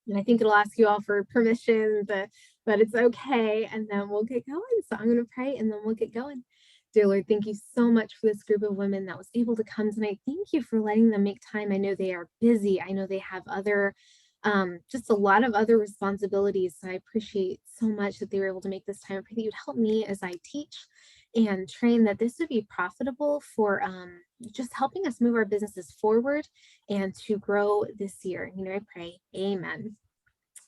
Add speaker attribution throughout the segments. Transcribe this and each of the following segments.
Speaker 1: And I think it'll ask you all for permission, but it's okay. And then we'll get going. So I'm going to pray and then we'll get going. Dear Lord, thank you so much for this group of women that was able to come tonight. Thank you for letting them make time. I know they are busy. I know they have other, just a lot of other responsibilities. So I appreciate so much that they were able to make this time. I pray that you'd help me as I teach and train, that this would be profitable for just helping us move our businesses forward and to grow this year. You know, I pray, amen.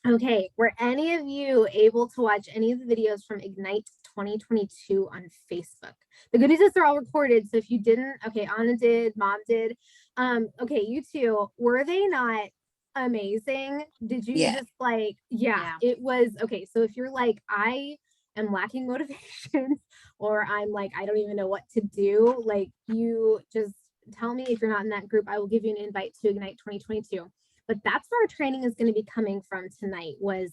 Speaker 1: Okay, were any of you able to watch any of the videos from Ignite 2022 on Facebook? The good news is they're all recorded, so if you didn't, okay, Anna did, Mom did. Okay, you two, were they not amazing? Did you just like, yeah, it was, okay, so if you're like, I am lacking motivation, or I'm like, I don't even know what to do, like, you just tell me if you're not in that group. I will give you an invite to Ignite 2022. But that's where our training is going to be coming from tonight. Was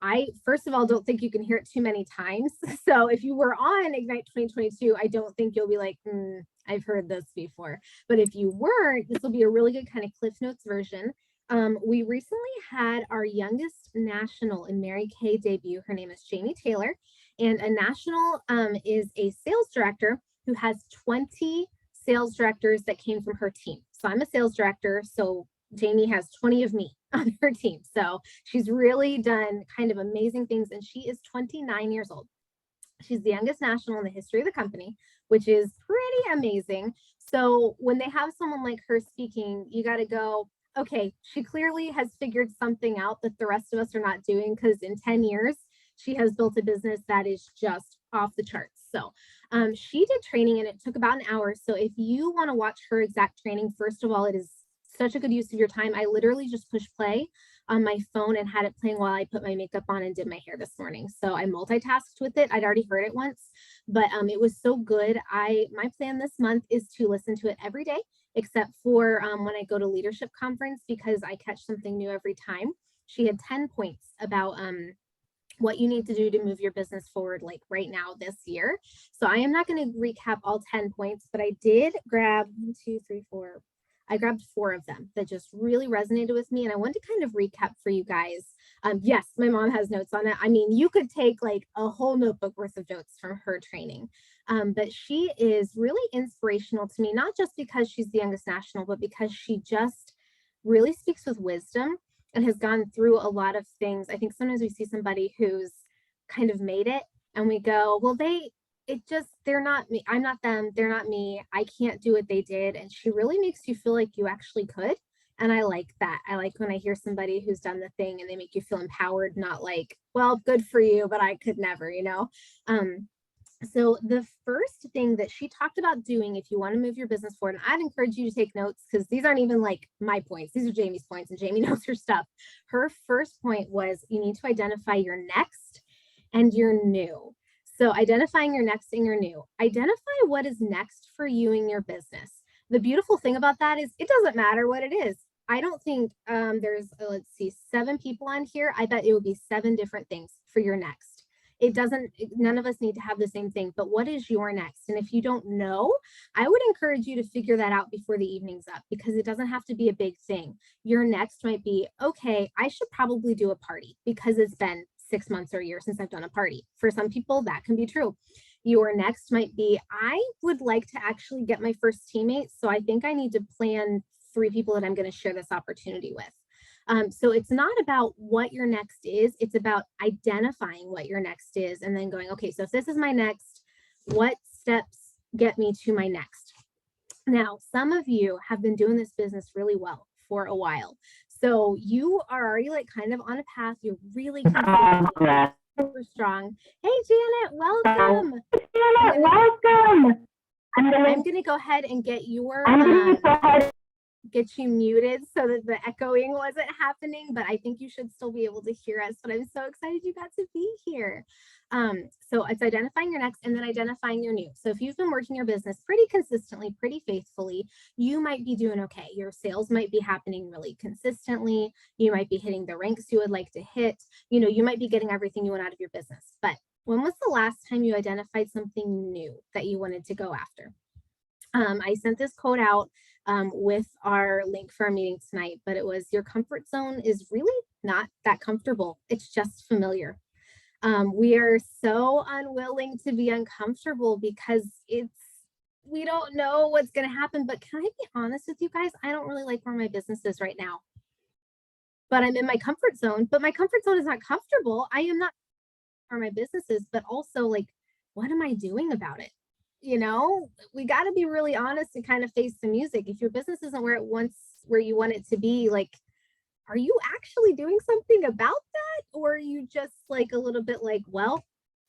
Speaker 1: I first of all don't think you can hear it too many times. So if you were on Ignite 2022, I don't think you'll be like, I've heard this before. But if you weren't, this will be a really good kind of Cliff Notes version. We recently had our youngest national in Mary Kay debut. Her name is Jamie Taylor, and a national is a sales director who has 20 sales directors that came from her team. So I'm a sales director, so Jamie has 20 of me on her team. So she's really done kind of amazing things, and she is 29 years old. She's the youngest national in the history of the company, which is pretty amazing. So when they have someone like her speaking, you got to go, okay, she clearly has figured something out that the rest of us are not doing, because in 10 years, she has built a business that is just off the charts. So she did training and it took about an hour. So if you want to watch her exact training, first of all, it is such a good use of your time. I literally just pushed play on my phone and had it playing while I put my makeup on and did my hair this morning. So I multitasked with it. I'd already heard it once, but it was so good. My plan this month is to listen to it every day, except for when I go to leadership conference, because I catch something new every time. She had 10 points about what you need to do to move your business forward, like right now this year. So I am not going to recap all 10 points, but I did grab 1, 2, 3, 4. I grabbed 4 of them that just really resonated with me. And I wanted to kind of recap for you guys. Yes, my mom has notes on it. I mean, you could take like a whole notebook worth of notes from her training. But she is really inspirational to me, not just because she's the youngest national, but because she just really speaks with wisdom and has gone through a lot of things. I think sometimes we see somebody who's kind of made it and we go, well, they're not me. I'm not them. They're not me. I can't do what they did. And she really makes you feel like you actually could. And I like that. I like when I hear somebody who's done the thing and they make you feel empowered, not like, well, good for you, but I could never, you know? So the first thing that she talked about doing, if you want to move your business forward, and I'd encourage you to take notes, because these aren't even like my points. These are Jamie's points, and Jamie knows her stuff. Her first point was you need to identify your next and your new. So identifying your next and your new. Identify what is next for you in your business. The beautiful thing about that is it doesn't matter what it is. I don't think there's, let's see, 7 people on here. I bet it would be 7 different things for your next. None of us need to have the same thing, but what is your next? And if you don't know, I would encourage you to figure that out before the evening's up, because it doesn't have to be a big thing. Your next might be, okay, I should probably do a party because it's been 6 months or a year since I've done a party. For some people, that can be true. Your next might be, I would like to actually get my first teammates. So I think I need to plan 3 people that I'm going to share this opportunity with. So it's not about what your next is, it's about identifying what your next is and then going, okay, so if this is my next, what steps get me to my next? Now, some of you have been doing this business really well for a while. So you are already like kind of on a path, you're really super strong. Hey, Janet, welcome.
Speaker 2: Welcome.
Speaker 1: I'm going to go ahead and get your get you muted so that the echoing wasn't happening, but I think you should still be able to hear us. But I'm so excited you got to be here. So it's identifying your next and then identifying your new. So if you've been working your business pretty consistently, pretty faithfully, you might be doing okay. Your sales might be happening really consistently. You might be hitting the ranks you would like to hit. You know, you might be getting everything you want out of your business. But when was the last time you identified something new that you wanted to go after? I sent this quote out with our link for our meeting tonight, but it was, your comfort zone is really not that comfortable. It's just familiar. We are so unwilling to be uncomfortable because we don't know what's going to happen. But can I be honest with you guys? I don't really like where my business is right now, but I'm in my comfort zone. But my comfort zone is not comfortable. I am not where my business is, but also like, what am I doing about it? We got to be really honest and kind of face the music. If your business isn't where you want it to be, like, are you actually doing something about that? Or are you just like a little bit like, well,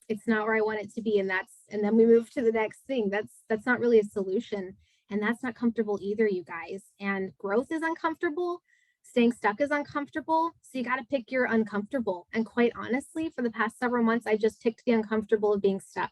Speaker 1: it's not where I want it to be. And then we move to the next thing. That's not really a solution. And that's not comfortable either, you guys. And growth is uncomfortable. Staying stuck is uncomfortable. So you got to pick your uncomfortable. And quite honestly, for the past several months, I just picked the uncomfortable of being stuck.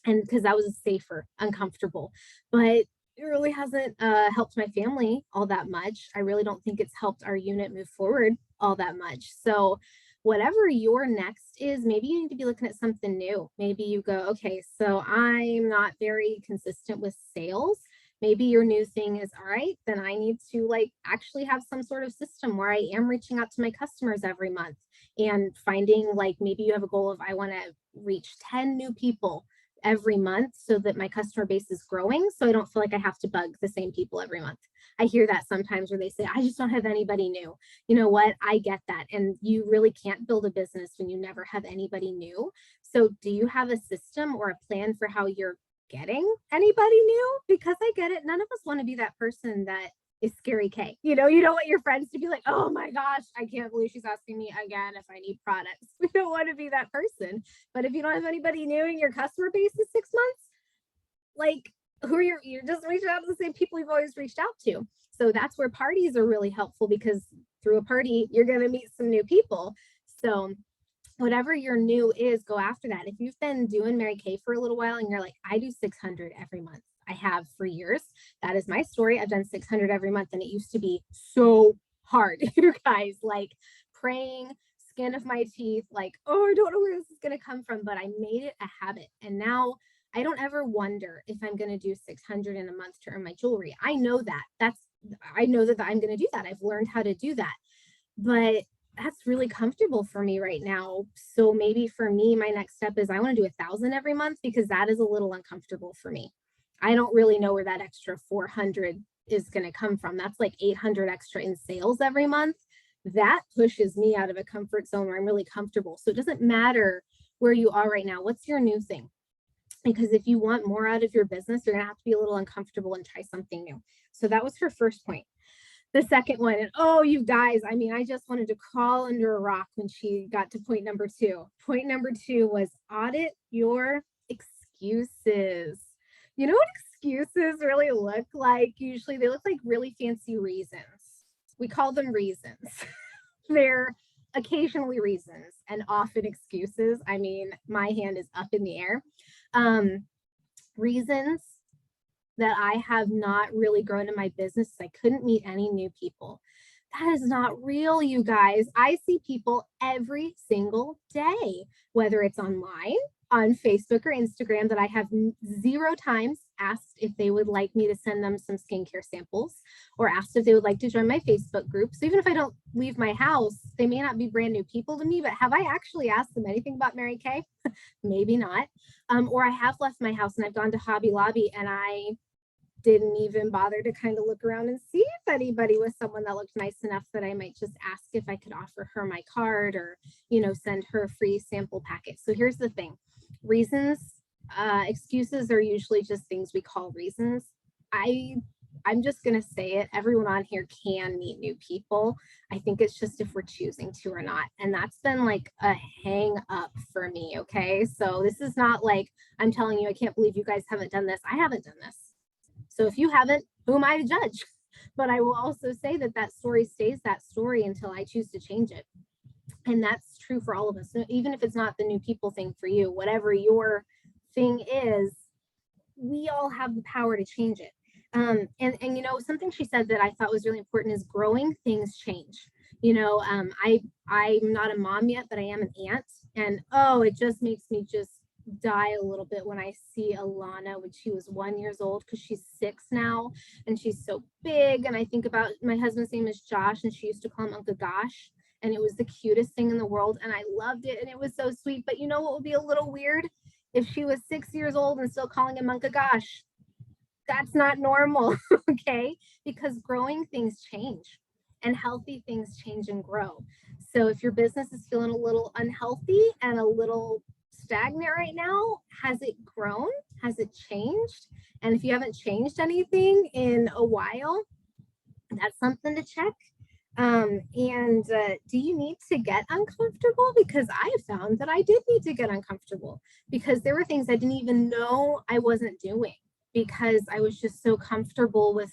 Speaker 1: And because that was safer, uncomfortable. But it really hasn't helped my family all that much. I really don't think it's helped our unit move forward all that much. So whatever your next is, maybe you need to be looking at something new. Maybe you go, okay, so I'm not very consistent with sales. Maybe your new thing is, all right, then I need to like actually have some sort of system where I am reaching out to my customers every month and finding, like, maybe you have a goal of, I want to reach 10 new people every month so that my customer base is growing. So I don't feel like I have to bug the same people every month. I hear that sometimes where they say, I just don't have anybody new. You know what? I get that. And you really can't build a business when you never have anybody new. So do you have a system or a plan for how you're getting anybody new? Because I get it. None of us want to be that person that is scary K. You don't want your friends to be like, oh my gosh, I can't believe she's asking me again if I need products. We don't want to be that person. But if you don't have anybody new in your customer base in 6 months, like, who are you're just reaching out to the same people you've always reached out to. So that's where parties are really helpful, because through a party, you're going to meet some new people. So whatever your new is, go after that. If you've been doing Mary Kay for a little while and you're like, I do 600 every month, I have for years. That is my story. I've done 600 every month, and it used to be so hard, you guys, like praying, skin of my teeth, like, oh, I don't know where this is going to come from, but I made it a habit. And now I don't ever wonder if I'm going to do 600 in a month to earn my jewelry. I know that I'm going to do that. I've learned how to do that. But that's really comfortable for me right now. So maybe for me, my next step is I want to do 1,000 every month, because that is a little uncomfortable for me. I don't really know where that extra 400 is going to come from. That's like 800 extra in sales every month. That pushes me out of a comfort zone where I'm really comfortable. So it doesn't matter where you are right now. What's your new thing? Because if you want more out of your business, you're going to have to be a little uncomfortable and try something new. So that was her first point. The second one, and oh, you guys, I mean, I just wanted to crawl under a rock when she got to point number two. Point number two was audit your excuses. You know what excuses really look like? Usually they look like really fancy reasons. We call them reasons. They're occasionally reasons and often excuses. I mean, my hand is up in the air. Reasons that I have not really grown in my business. I couldn't meet any new people. That is not real, you guys. I see people every single day, whether it's online, on Facebook or Instagram, that I have 0 times asked if they would like me to send them some skincare samples, or asked if they would like to join my Facebook group. So even if I don't leave my house, they may not be brand new people to me, but have I actually asked them anything about Mary Kay? Maybe not. Or I have left my house and I've gone to Hobby Lobby and I didn't even bother to kind of look around and see if anybody was someone that looked nice enough that I might just ask if I could offer her my card, or, send her a free sample packet. So here's the thing. Reasons, excuses are usually just things we call reasons. I'm just going to say it. Everyone on here can meet new people. I think it's just if we're choosing to or not. And that's been like a hang up for me. Okay. So this is not like I'm telling you, I can't believe you guys haven't done this. I haven't done this. So if you haven't, who am I to judge? But I will also say that that story stays that story until I choose to change it. And that's true for all of us. So even if it's not the new people thing for you, whatever your thing is, we all have the power to change it. And something she said that I thought was really important is growing things change. I'm not a mom yet, but I am an aunt. And oh, it just makes me just die a little bit when I see Alana when she was 1 year old, because she's 6 now and she's so big. And I think about my husband's name is Josh, and she used to call him Uncle Gosh. and it was the cutest thing in the world, and I loved it, and it was so sweet. But you know what would be a little weird? If she was 6 years old and still calling him Uncle Gosh. That's not normal, okay? Because growing things change and healthy things change and grow. So if your business is feeling a little unhealthy and a little stagnant right now, has it grown? Has it changed? And if you haven't changed anything in a while, that's something to check. Do you need to get uncomfortable? Because I found that I did need to get uncomfortable because there were things I didn't even know I wasn't doing because I was just so comfortable with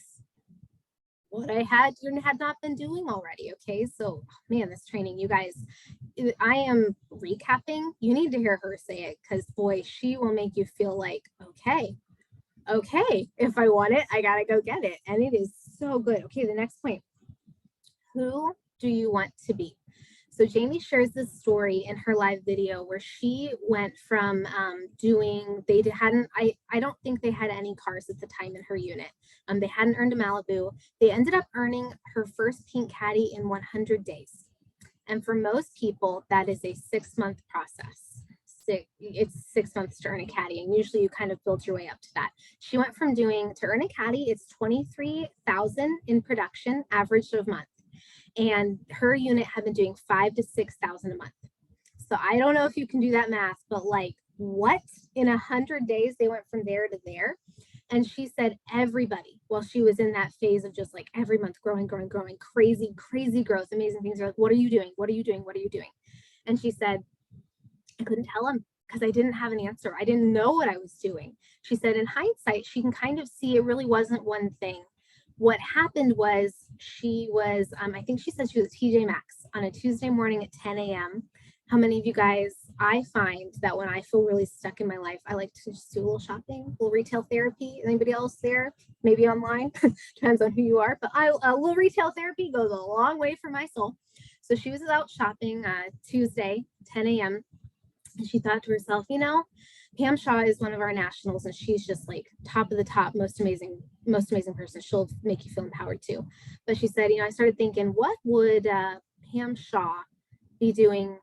Speaker 1: what I had and had not been doing already. Okay. So, man, this training, you guys, I am recapping. You need to hear her say it because, boy, she will make you feel like, okay, if I want it, I got to go get it. And it is so good. Okay. The next point, who do you want to be? So Jamie shares this story in her live video where she went from I don't think they had any cars at the time in her unit. They hadn't earned a Malibu. They ended up earning her first pink caddy in 100 days. And for most people, that is a 6-month process. It's 6 months to earn a caddy, and usually you kind of build your way up to that. She went from to earn a caddy, it's 23,000 in production, average of month. And her unit had been doing 5,000 to 6,000 a month. So I don't know if you can do that math, but like what? In 100 days, they went from there to there. And she said everybody, while she was in that phase of just like every month growing, crazy, crazy growth, amazing things. Are like, what are you doing? What are you doing? What are you doing? And she said, I couldn't tell them because I didn't have an answer. I didn't know what I was doing. She said, in hindsight, she can kind of see it really wasn't one thing. What happened was I think she said she was TJ Maxx on a Tuesday morning at 10 a.m. How many of you guys, I find that when I feel really stuck in my life, I like to just do a little shopping, a little retail therapy. Anybody else there? Maybe online, depends on who you are. But a little retail therapy goes a long way for my soul. So she was out shopping Tuesday, 10 a.m. And she thought to herself, Pam Shaw is one of our nationals, and she's just like top of the top, most amazing person. She'll make you feel empowered too. But she said, I started thinking, what would Pam Shaw be doing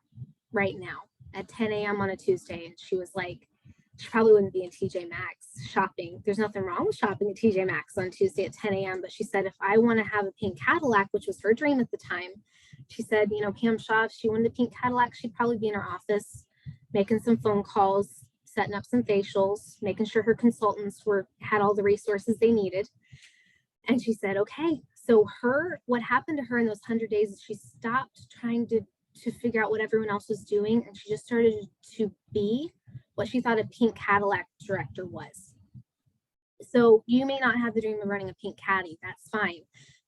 Speaker 1: right now at 10 a.m. on a Tuesday? And she was like, she probably wouldn't be in TJ Maxx shopping. There's nothing wrong with shopping at TJ Maxx on Tuesday at 10 a.m. But she said, if I want to have a pink Cadillac, which was her dream at the time, she said, Pam Shaw, if she wanted a pink Cadillac, she'd probably be in her office making some phone calls, setting up some facials, making sure her consultants had all the resources they needed. And she said, okay. So what happened to her in those 100 days is she stopped trying to figure out what everyone else was doing. And she just started to be what she thought a pink Cadillac director was. So you may not have the dream of running a pink caddy. That's fine.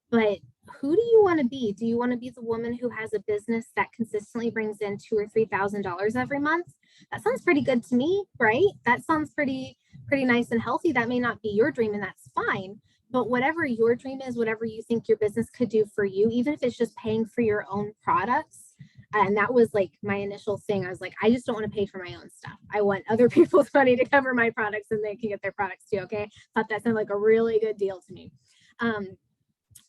Speaker 1: But who do you want to be? Do you want to be the woman who has a business that consistently brings in $2,000 or $3,000 every month? That sounds pretty good to me, right? That sounds pretty nice and healthy. That may not be your dream, and that's fine. But whatever your dream is, whatever you think your business could do for you, even if it's just paying for your own products. And that was like my initial thing. I was like, I just don't want to pay for my own stuff. I want other people's money to cover my products, and they can get their products too. Okay. Thought that sounded like a really good deal to me.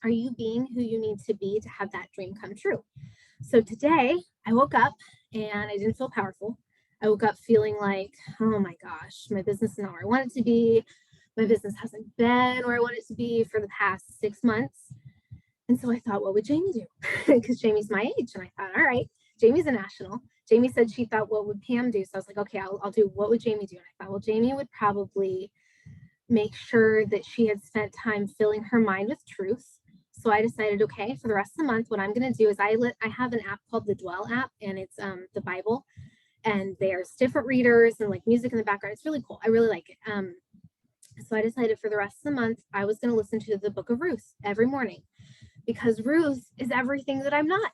Speaker 1: Are you being who you need to be to have that dream come true? So today I woke up and I didn't feel powerful. I woke up feeling like, oh my gosh, my business is not where I want it to be. My business hasn't been where I want it to be for the past 6 months. And so I thought, what would Jamie do? Because Jamie's my age. And I thought, all right, Jamie's a national. Jamie said she thought, what would Pam do? So I was like, okay, I'll do, what would Jamie do? And I thought, well, Jamie would probably make sure that she had spent time filling her mind with truth. So I decided, okay, for the rest of the month, what I'm going to do is I have an app called the Dwell app, and it's the Bible, and there's different readers and like music in the background. It's really cool. I really like it. So I decided for the rest of the month, I was going to listen to the book of Ruth every morning, because Ruth is everything that I'm not.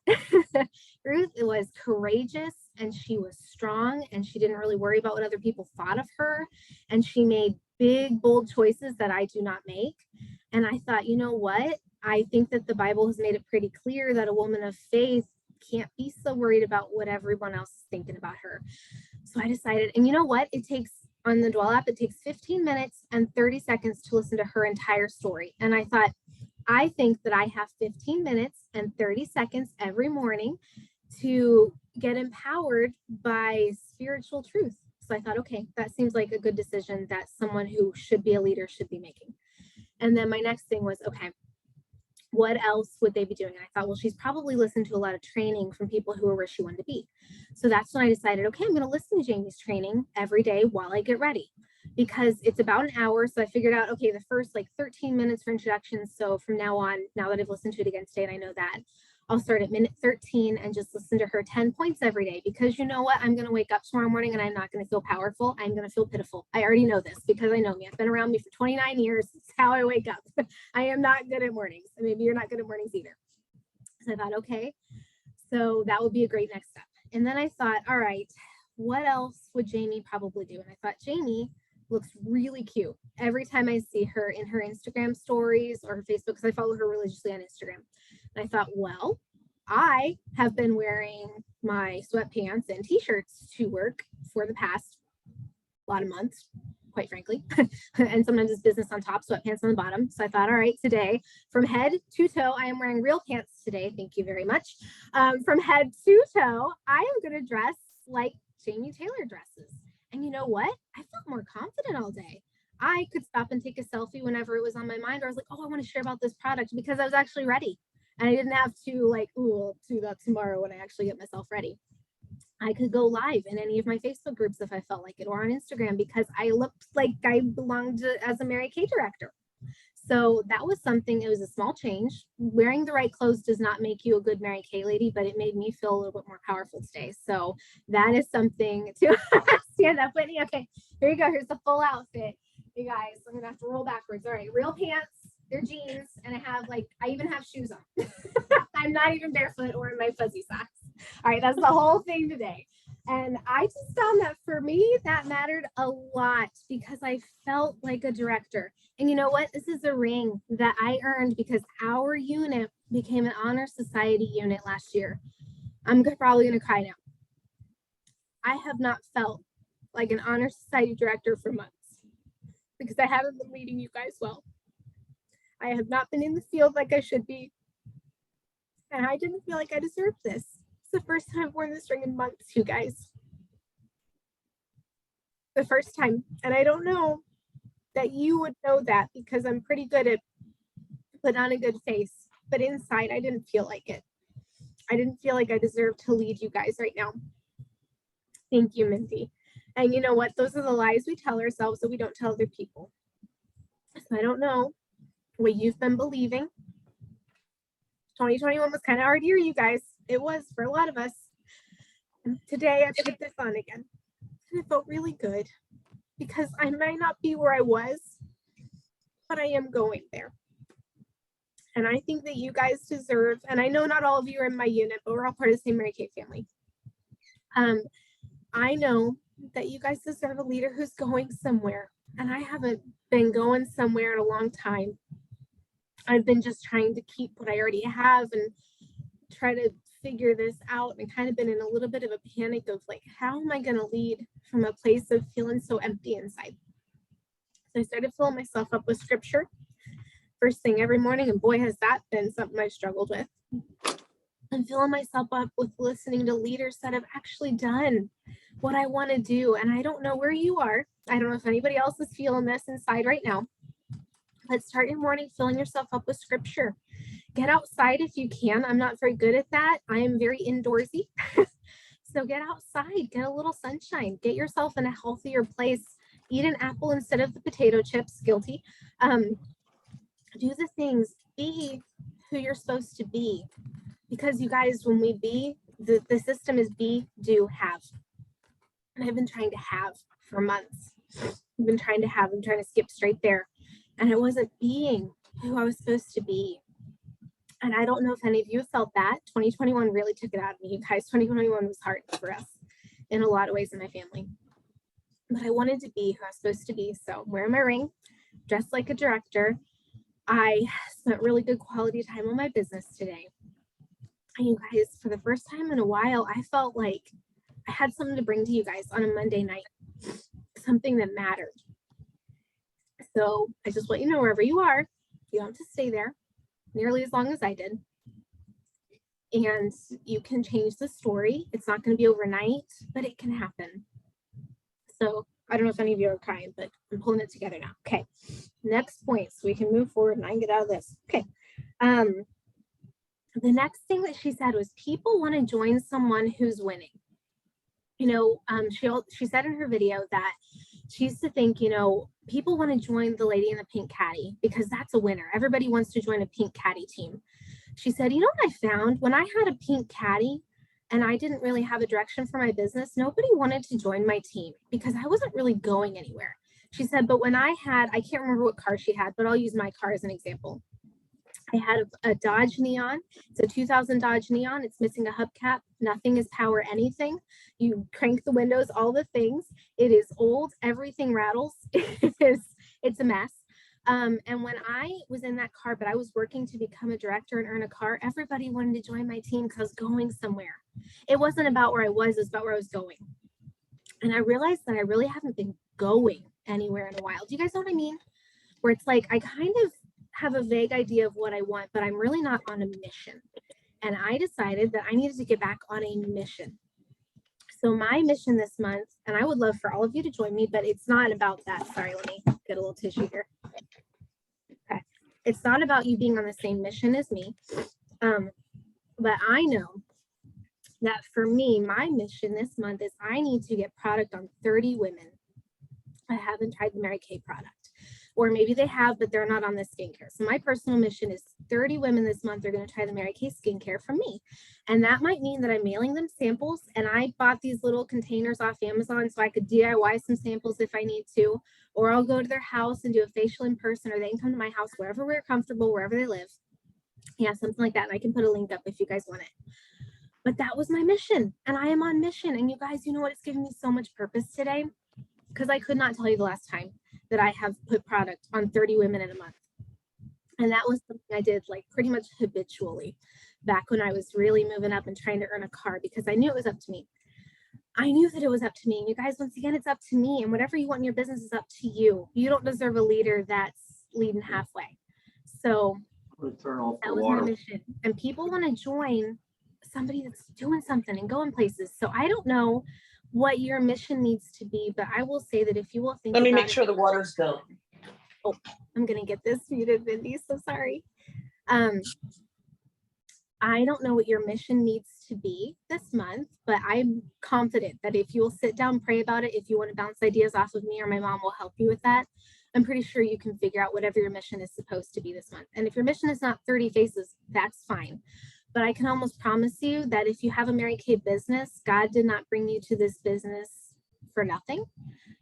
Speaker 1: Ruth was courageous, and she was strong, and she didn't really worry about what other people thought of her. And she made big, bold choices that I do not make. And I thought, you know what? I think that the Bible has made it pretty clear that a woman of faith can't be so worried about what everyone else is thinking about her. So I decided, and you know what? On the Dwell app, it takes 15 minutes and 30 seconds to listen to her entire story. And I thought, I think that I have 15 minutes and 30 seconds every morning to get empowered by spiritual truth. So I thought, okay, that seems like a good decision that someone who should be a leader should be making. And then my next thing was, okay, what else would they be doing? And I thought, well, she's probably listened to a lot of training from people who are where she wanted to be. So that's when I decided, okay, I'm going to listen to Jamie's training every day while I get ready because it's about an hour. So I figured out, okay, the first like 13 minutes for introductions. So from now on, now that I've listened to it again today and I know that, I'll start at minute 13 and just listen to her 10 points every day because you know what? I'm going to wake up tomorrow morning and I'm not going to feel powerful. I'm going to feel pitiful. I already know this because I know me. It's been around me for 29 years. It's how I wake up. I am not good at mornings. Maybe you're not good at mornings either. So I thought, okay, so that would be a great next step. And then I thought, all right, what else would Jamie probably do? And I thought, Jamie looks really cute. Every time I see her in her Instagram stories or her Facebook, because I follow her religiously on Instagram. And I thought, well, I have been wearing my sweatpants and t-shirts to work for the past lot of months, quite frankly. And sometimes it's business on top, sweatpants on the bottom. So I thought, all right, today from head to toe, I am wearing real pants today. Thank you very much. From head to toe, I am going to dress like Jamie Taylor dresses. And you know what? I felt more confident all day. I could stop and take a selfie whenever it was on my mind. Or I was like, oh, I want to share about this product because I was actually ready. And I didn't have to like, oh, I'll do that tomorrow when I actually get myself ready. I could go live in any of my Facebook groups if I felt like it, or on Instagram because I looked like I belonged to, as a Mary Kay director. So that was something, it was a small change. Wearing the right clothes does not make you a good Mary Kay lady, but it made me feel a little bit more powerful today. So that is something to stand up, Whitney. Okay, here you go. Here's the full outfit. You guys, I'm gonna have to roll backwards. All right, real pants, they're jeans, and I even have shoes on. I'm not even barefoot or in my fuzzy socks. All right, that's the whole thing today. And I just found that for me, that mattered a lot because I felt like a director. And you know what? This is a ring that I earned because our unit became an honor society unit last year. I'm probably going to cry now. I have not felt like an honor society director for months because I haven't been leading you guys well. I have not been in the field like I should be. And I didn't feel like I deserved this. It's the first time I've worn this ring in months, you guys. The first time. And I don't know that you would know that because I'm pretty good at putting on a good face. But inside, I didn't feel like it. I didn't feel like I deserved to lead you guys right now. Thank you, Mindy. And you know what? Those are the lies we tell ourselves that we don't tell other people. So I don't know what you've been believing. 2021 was kind of hard year, you guys. It was for a lot of us. And today I put this on again. And it felt really good because I might not be where I was, but I am going there. And I think that you guys deserve, and I know not all of you are in my unit, but we're all part of the same Mary Kay family. I know that you guys deserve a leader who's going somewhere. And I haven't been going somewhere in a long time. I've been just trying to keep what I already have and try to figure this out and kind of been in a little bit of a panic of like, how am I going to lead from a place of feeling so empty inside? So I started filling myself up with scripture first thing every morning. And boy, has that been something I struggled with. And filling myself up with listening to leaders that have actually done what I want to do. And I don't know where you are. I don't know if anybody else is feeling this inside right now. But start your morning filling yourself up with scripture. Get outside if you can. I'm not very good at that. I am very indoorsy. So get outside, get a little sunshine, get yourself in a healthier place. Eat an apple instead of the potato chips, guilty. Do the things, be who you're supposed to be. Because you guys, when we be, the system is be, do, have. And I've been trying to have for months. I've been trying to have, I'm trying to skip straight there. And I wasn't being who I was supposed to be. And I don't know if any of you felt that. 2021 really took it out of me, you guys. 2021 was hard for us in a lot of ways in my family. But I wanted to be who I was supposed to be. So I'm wearing my ring, dressed like a director. I spent really good quality time on my business today. And you guys, for the first time in a while, I felt like I had something to bring to you guys on a Monday night, something that mattered. So I just want you to know wherever you are, you don't have to stay there. nearly as long as I did. And you can change the story. It's not going to be overnight, but it can happen. So I don't know if any of you are crying, but I'm pulling it together now. Okay. Next point, so we can move forward and I can get out of this. Okay. The next thing that she said was people want to join someone who's winning. You know, she said in her video that she used to think, you know, people want to join the lady in the pink caddy because that's a winner. Everybody wants to join a pink caddy team. She said, you know what I found? When I had a pink caddy and I didn't really have a direction for my business, nobody wanted to join my team because I wasn't really going anywhere. She said, but when I can't remember what car she had, but I'll use my car as an example. I had a Dodge Neon. It's a 2000 Dodge Neon. It's missing a hubcap. Nothing is power anything. You crank the windows, all the things. It is old. Everything rattles. It's a mess. And when I was in that car, but I was working to become a director and earn a car, everybody wanted to join my team because I was going somewhere. It wasn't about where I was, it was about where I was going. And I realized that I really haven't been going anywhere in a while. Do you guys know what I mean? Where it's like I kind of have a vague idea of what I want, but I'm really not on a mission. And I decided that I needed to get back on a mission. So my mission this month, and I would love for all of you to join me, but it's not about that. Sorry, let me get a little tissue here. Okay. It's not about you being on the same mission as me. But I know that for me, my mission this month is I need to get product on 30 women. I haven't tried the Mary Kay product. Or maybe they have, but they're not on the skincare. So my personal mission is 30 women this month are going to try the Mary Kay skincare from me. And that might mean that I'm mailing them samples. And I bought these little containers off Amazon so I could DIY some samples if I need to. Or I'll go to their house and do a facial in person, or they can come to my house wherever we're comfortable, wherever they live. Yeah, something like that. And I can put a link up if you guys want it. But that was my mission. And I am on mission. And you guys, you know what? It's giving me so much purpose today because I could not tell you the last time that I have put product on 30 women in a month. And that was something I did like pretty much habitually back when I was really moving up and trying to earn a car because I knew it was up to me. I knew that it was up to me. And you guys, once again, it's up to me. And whatever you want in your business is up to you. You don't deserve a leader that's leading halfway. So that was my mission. And people want to join somebody that's doing something and going places. So I don't know what your mission needs to be, but I will say that if you will think
Speaker 3: Let me
Speaker 1: about
Speaker 3: make sure the water's going.
Speaker 1: Oh, I'm gonna get this muted, Mindy. So sorry. I don't know what your mission needs to be this month, but I'm confident that if you will sit down, pray about it, if you want to bounce ideas off of me or my mom will help you with that, I'm pretty sure you can figure out whatever your mission is supposed to be this month. And if your mission is not 30 faces, that's fine. But I can almost promise you that if you have a Mary Kay business, God did not bring you to this business for nothing.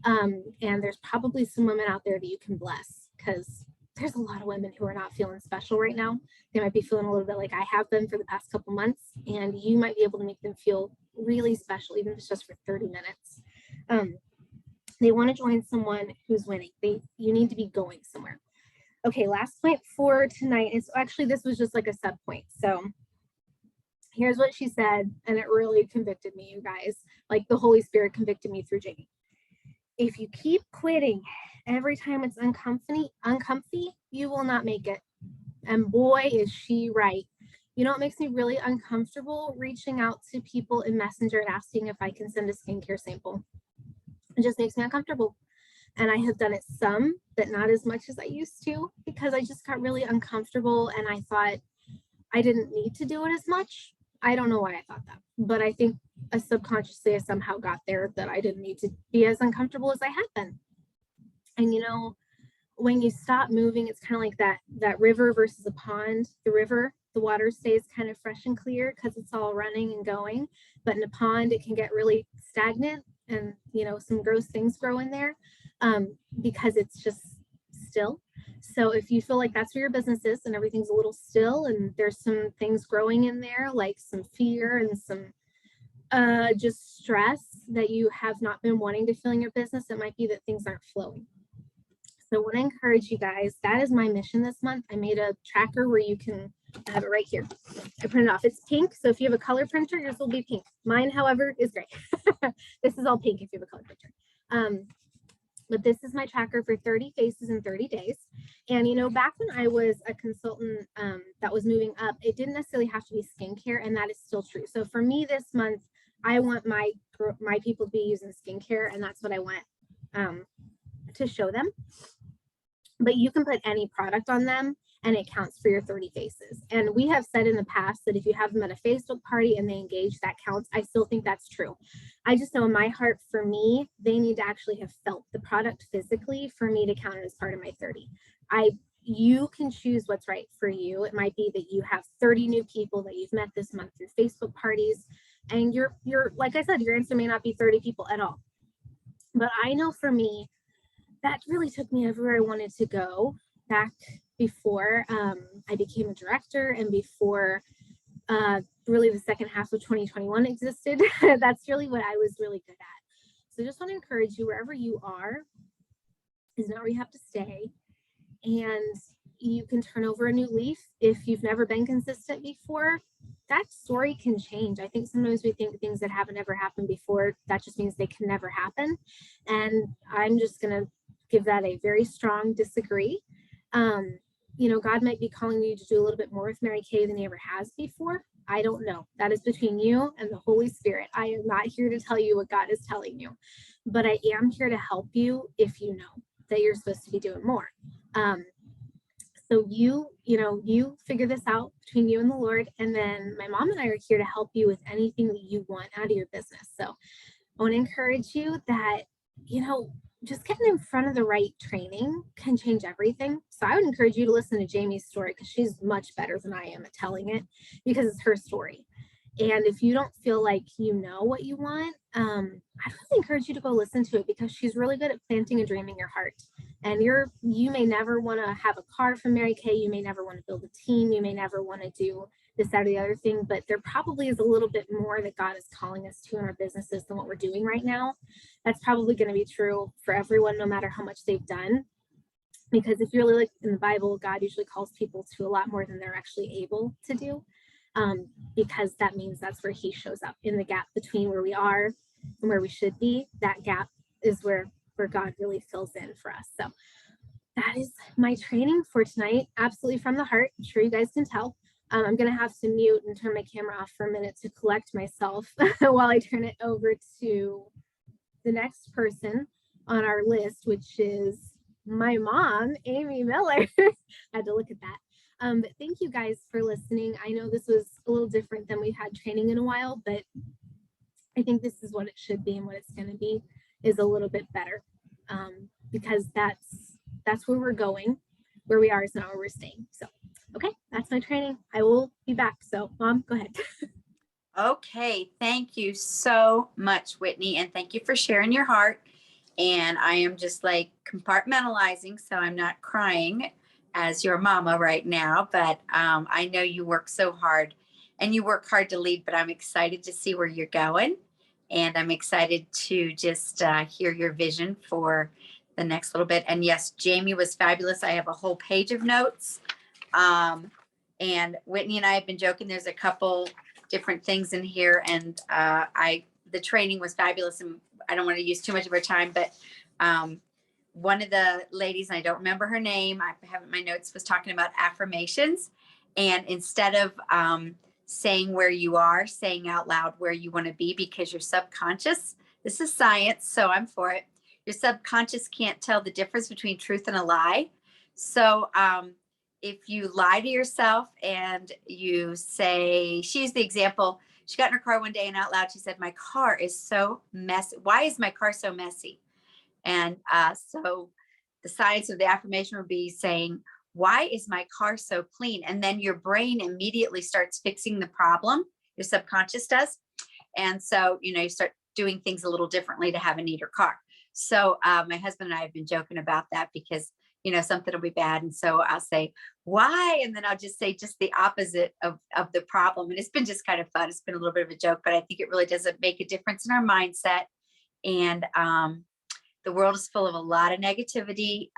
Speaker 1: And there's probably some women out there that you can bless because there's a lot of women who are not feeling special right now. They might be feeling a little bit like I have been for the past couple months, and you might be able to make them feel really special, even if it's just for 30 minutes. They want to join someone who's winning. You need to be going somewhere. Okay, last point for tonight is actually, this was just like a sub point. So here's what she said, and it really convicted me, you guys. Like the Holy Spirit convicted me through Jamie. If you keep quitting every time it's uncomfy, you will not make it. And boy, is she right. You know, it makes me really uncomfortable reaching out to people in Messenger and asking if I can send a skincare sample. It just makes me uncomfortable. And I have done it some, but not as much as I used to because I just got really uncomfortable and I thought I didn't need to do it as much. I don't know why I thought that, but I think subconsciously I somehow got there that I didn't need to be as uncomfortable as I had been. And you know, when you stop moving, it's kind of like that river versus a pond. The river, the water stays kind of fresh and clear because it's all running and going. But in a pond, it can get really stagnant and, you know, some gross things grow in there because it's just still. So if you feel like that's where your business is and everything's a little still and there's some things growing in there, like some fear and some just stress that you have not been wanting to feel in your business, it might be that things aren't flowing. So I want to encourage you guys, that is my mission this month. I made a tracker where you can have it right here. I printed it off. It's pink. So if you have a color printer, yours will be pink. Mine, however, is gray. This is all pink if you have a color printer. But this is my tracker for 30 faces in 30 days. And, you know, back when I was a consultant that was moving up, it didn't necessarily have to be skincare. And that is still true. So for me this month, I want my people to be using skincare. And that's what I want to show them. But you can put any product on them and it counts for your 30 faces. And we have said in the past that if you have them at a Facebook party and they engage, that counts. I still think that's true. I just know in my heart, for me, they need to actually have felt the product physically for me to count it as part of my 30. You can choose what's right for you. It might be that you have 30 new people that you've met this month through Facebook parties. And you're like I said, your answer may not be 30 people at all. But I know for me, that really took me everywhere I wanted to go back before I became a director and before really the second half of 2021 existed. That's really what I was really good at. So just want to encourage you, wherever you are is not where you have to stay. And you can turn over a new leaf. If you've never been consistent before, that story can change. I think sometimes we think things that haven't ever happened before, that just means they can never happen. And I'm just going to give that a very strong disagree. You know, God might be calling you to do a little bit more with Mary Kay than he ever has before. I don't know. That is between you and the Holy Spirit. I am not here to tell you what God is telling you, but I am here to help you if you know that you're supposed to be doing more. So you figure this out between you and the Lord. And then my mom and I are here to help you with anything that you want out of your business. So I want to encourage you that, just getting in front of the right training can change everything. So I would encourage you to listen to Jamie's story because she's much better than I am at telling it because it's her story. And if you don't feel like you know what you want, I really encourage you to go listen to it because she's really good at planting a dream in your heart. And you may never want to have a car from Mary Kay. You may never want to build a team. You may never want to do this, that, or the other thing, but there probably is a little bit more that God is calling us to in our businesses than what we're doing right now. That's probably going to be true for everyone, no matter how much they've done. Because if you really look in the Bible, God usually calls people to a lot more than they're actually able to do. Because that means that's where he shows up in the gap between where we are and where we should be. That gap is where God really fills in for us. So that is my training for tonight. Absolutely from the heart. I'm sure you guys can tell. I'm going to have to mute and turn my camera off for a minute to collect myself while I turn it over to the next person on our list, which is my mom, Amy Miller. I had to look at that. But thank you guys for listening. I know this was a little different than we've had training in a while, but I think this is what it should be, and what it's going to be is a little bit better, because that's where we're going. Where we are is not where we're staying. So, okay, that's my training. I will be back. So, Mom, go ahead.
Speaker 3: Okay, thank you so much, Whitney, and thank you for sharing your heart. And I am just like compartmentalizing, so I'm not crying as your mama right now, but I know you work so hard and you work hard to lead, but I'm excited to see where you're going. And I'm excited to just hear your vision for the next little bit. And yes, Jamie was fabulous. I have a whole page of notes. And Whitney and I have been joking. There's a couple different things in here, and the training was fabulous. And I don't want to use too much of our time, but one of the ladies, and I don't remember her name, I have it in my notes, was talking about affirmations. And instead of saying where you are, saying out loud where you want to be, because your subconscious, this is science, so I'm for it. Your subconscious can't tell the difference between truth and a lie. So if you lie to yourself and you say, she used the example, she got in her car one day and out loud, she said, my car is so messy. Why is my car so messy? And so the science of the affirmation would be saying, why is my car so clean? And then your brain immediately starts fixing the problem. Your subconscious does. And so, you start doing things a little differently to have a neater car. So my husband and I have been joking about that because, something will be bad. And so I'll say, why? And then I'll just say just the opposite of the problem. And it's been just kind of fun. It's been a little bit of a joke, but I think it really does make a difference in our mindset. And the world is full of a lot of negativity,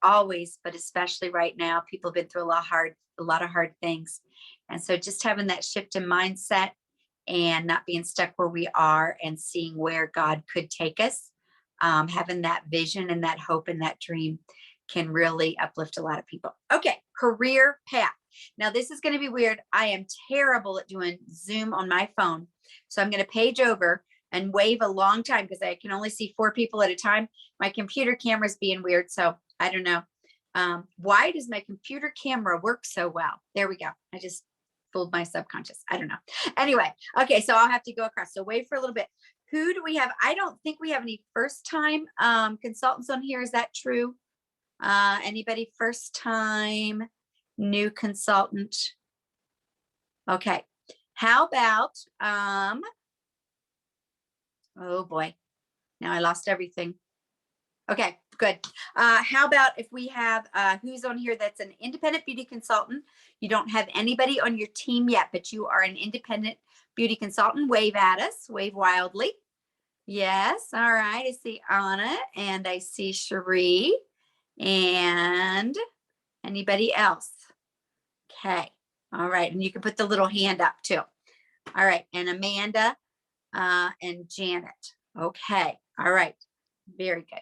Speaker 3: always, but especially right now. People have been through a lot of hard things. And so just having that shift in mindset and not being stuck where we are and seeing where God could take us having that vision and that hope and that dream can really uplift a lot of people. Okay, career path. Now this is going to be weird. I am terrible at doing Zoom on my phone. So I'm going to page over and wave a long time because I can only see 4 people at a time. My computer camera is being weird. So I don't know. Why does my computer camera work so well? There we go. I just fooled my subconscious. I don't know. Anyway, okay, so I'll have to go across. So wait for a little bit. Who do we have? I don't think we have any first time consultants on here. Is that true? Anybody first time new consultant? Okay. How about, oh boy, now I lost everything. Okay, good. How about if we have, who's on here that's an independent beauty consultant? You don't have anybody on your team yet, but you are an independent beauty consultant. Wave at us, wave wildly. Yes, all right. I see Anna and I see Cherie and anybody else. Okay, all right. And you can put the little hand up too. All right, and Amanda and Janet. Okay, all right. Very good.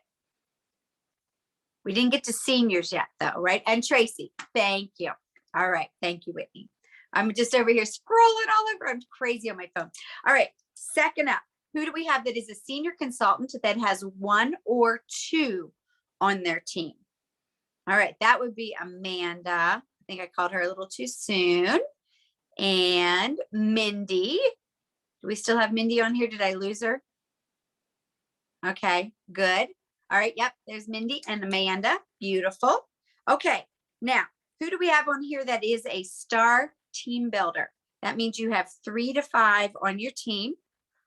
Speaker 3: We didn't get to seniors yet though, right? And Tracy, thank you. All right, thank you, Whitney. I'm just over here scrolling all over. I'm crazy on my phone. All right, second up, who do we have that is a senior consultant that has 1 or 2 on their team? All right, that would be Amanda. I think I called her a little too soon. And Mindy. Do we still have Mindy on here? Did I lose her? Okay, good. All right, yep, there's Mindy and Amanda. Beautiful. Okay, now, who do we have on here that is a star team builder? That means you have 3 to 5 on your team.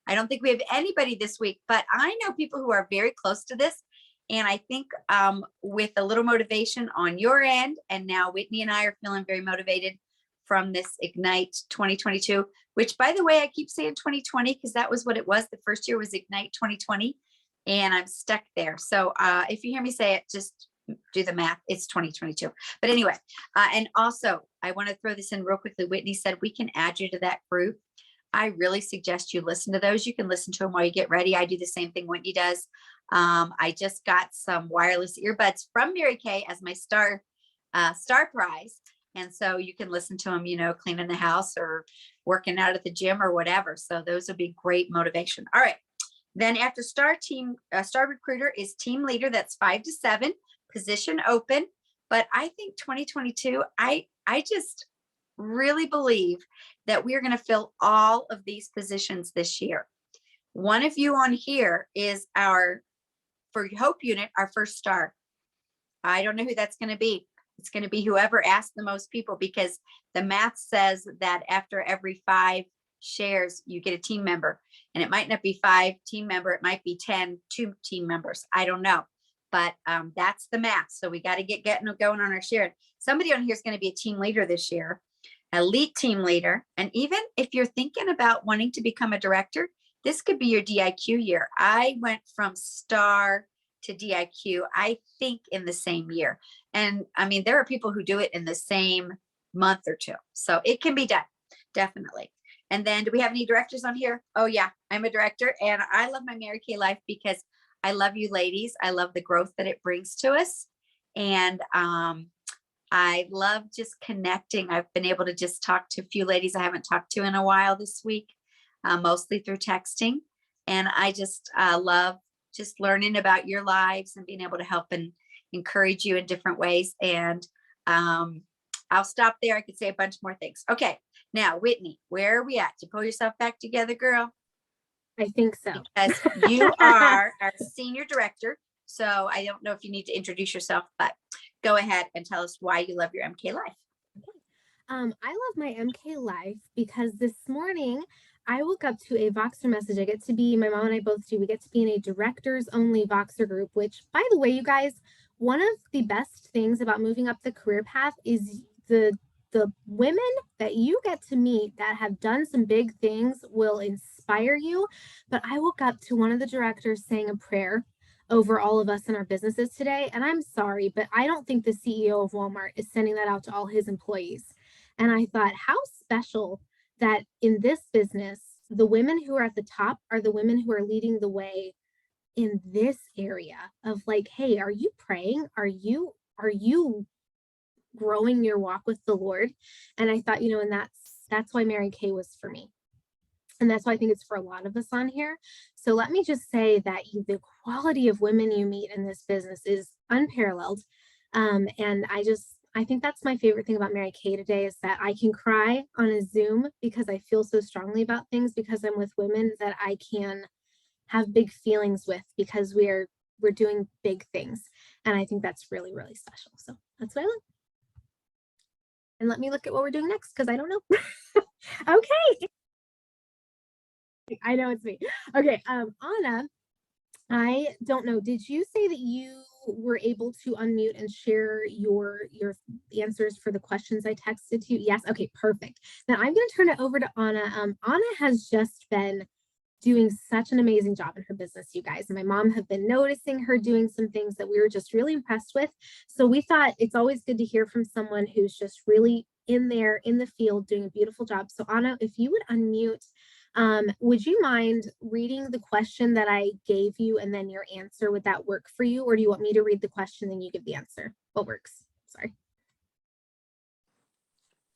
Speaker 3: I don't think we have anybody this week, but I know people who are very close to this. And I think with a little motivation on your end, and now Whitney and I are feeling very motivated from this Ignite 2022, which by the way, I keep saying 2020 because that was what it was. The first year was Ignite 2020 and I'm stuck there. So if you hear me say it, just do the math. It's 2022. But anyway, and also I want to throw this in real quickly. Whitney said we can add you to that group. I really suggest you listen to those. You can listen to them while you get ready. I do the same thing Whitney does. I just got some wireless earbuds from Mary Kay as my star prize. And so you can listen to them, you know, cleaning the house or working out at the gym or whatever. So those would be great motivation. All right. Then after star recruiter is team leader. That's 5 to 7, position open. But I think 2022, I just really believe that we're going to fill all of these positions this year. One of you on here is our, for Hope Unit, our first star. I don't know who that's going to be. It's going to be whoever asked the most people, because the math says that after every 5 shares, you get a team member. And it might not be 5 team member. It might be 2 team members. I don't know. But that's the math. So we got to get going on our share. Somebody on here is going to be a team leader this year, elite team leader. And even if you're thinking about wanting to become a director, this could be your DIQ year. I went from star to DIQ, I think in the same year. And I mean, there are people who do it in the same month or 2. So it can be done, definitely. And then do we have any directors on here? Oh yeah, I'm a director and I love my Mary Kay life because I love you ladies. I love the growth that it brings to us. And I love just connecting. I've been able to just talk to a few ladies I haven't talked to in a while this week, mostly through texting. And I just love just learning about your lives and being able to help and encourage you in different ways. And I'll stop there. I could say a bunch more things. Okay. Now, Whitney, where are we at? Did you pull yourself back together, girl?
Speaker 1: I think so.
Speaker 3: Because you are our senior director. So I don't know if you need to introduce yourself, but go ahead and tell us why you love your MK life.
Speaker 1: I love my MK life because this morning I woke up to a Voxer message. I get to be, my mom and I both do, we get to be in a directors only Voxer group, which by the way, you guys, one of the best things about moving up the career path is the women that you get to meet that have done some big things will inspire you. But I woke up to one of the directors saying a prayer over all of us in our businesses today. And I'm sorry, but I don't think the CEO of Walmart is sending that out to all his employees. And I thought, how special that in this business, the women who are at the top are the women who are leading the way in this area of like, hey, are you praying? Are you growing your walk with the Lord? And I thought, and that's why Mary Kay was for me. And that's why I think it's for a lot of us on here. So let me just say that the quality of women you meet in this business is unparalleled. And I think that's my favorite thing about Mary Kay today is that I can cry on a Zoom because I feel so strongly about things because I'm with women that I can have big feelings with because we're doing big things. And I think that's really, really special. So that's what I love. And let me look at what we're doing next because I don't know. Okay. I know it's me. Okay, Anna, I don't know. Did you say that you were able to unmute and share your answers for the questions I texted to you? Yes. Okay, perfect. Now I'm going to turn it over to Anna. Anna has just been doing such an amazing job in her business, you guys. And my mom have been noticing her doing some things that we were just really impressed with. So we thought it's always good to hear from someone who's just really in there in the field doing a beautiful job. So Anna, if you would unmute, would you mind reading the question that I gave you and then your answer? Would that work for you? Or do you want me to read the question and you give the answer? What works? Sorry.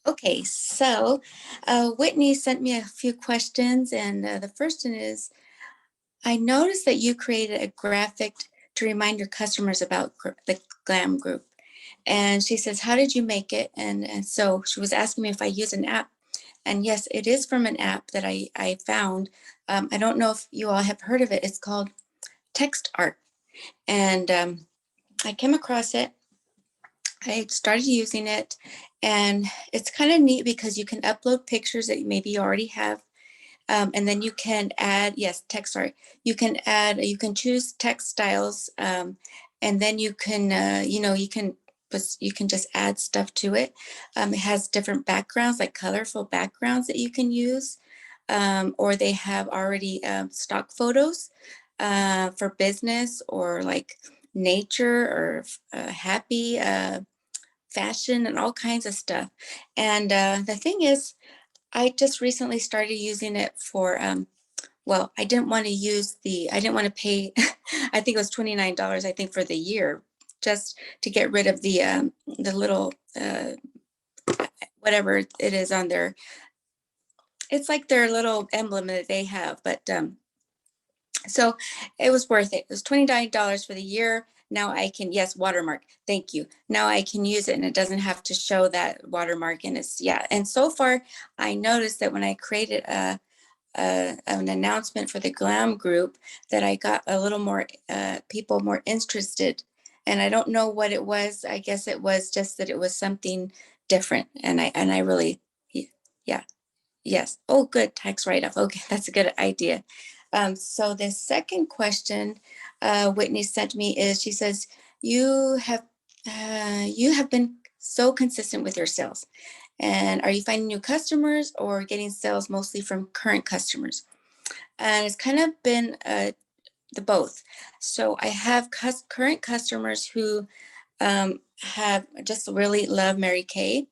Speaker 4: Okay, so Whitney sent me a few questions, and the first one is, I noticed that you created a graphic to remind your customers about the GLAM group. And she says, how did you make it? And so she was asking me if I use an app. And yes, it is from an app that I found. I don't know if you all have heard of it. It's called Text Art. And I came across it. I started using it, and it's kind of neat because you can upload pictures that maybe you already have. And then you can add, yes, text art. You can choose text styles, and then you can, you can just add stuff to it. It has different backgrounds, like colorful backgrounds that you can use, or they have already stock photos for business or like nature or happy fashion and all kinds of stuff. And the thing is, I just recently started using it for, well, I didn't want to pay, I think it was $29, I think for the year, just to get rid of the little, whatever it is on their, it's like their little emblem that they have, but so it was worth it. It was $29 for the year. Now I can, yes, watermark. Thank you. Now I can use it and it doesn't have to show that watermark. And it's, yeah. And so far I noticed that when I created an announcement for the GLAM group, that I got a little more people more interested. And I don't know what it was. I guess it was just that it was something different. And I really, yeah. Yes. Oh, good. Tax write-off. Okay, that's a good idea. So the second question Whitney sent me is, she says, you have been so consistent with your sales. And are you finding new customers or getting sales mostly from current customers? And it's kind of been the both. So I have current customers who have just really love Mary Kay.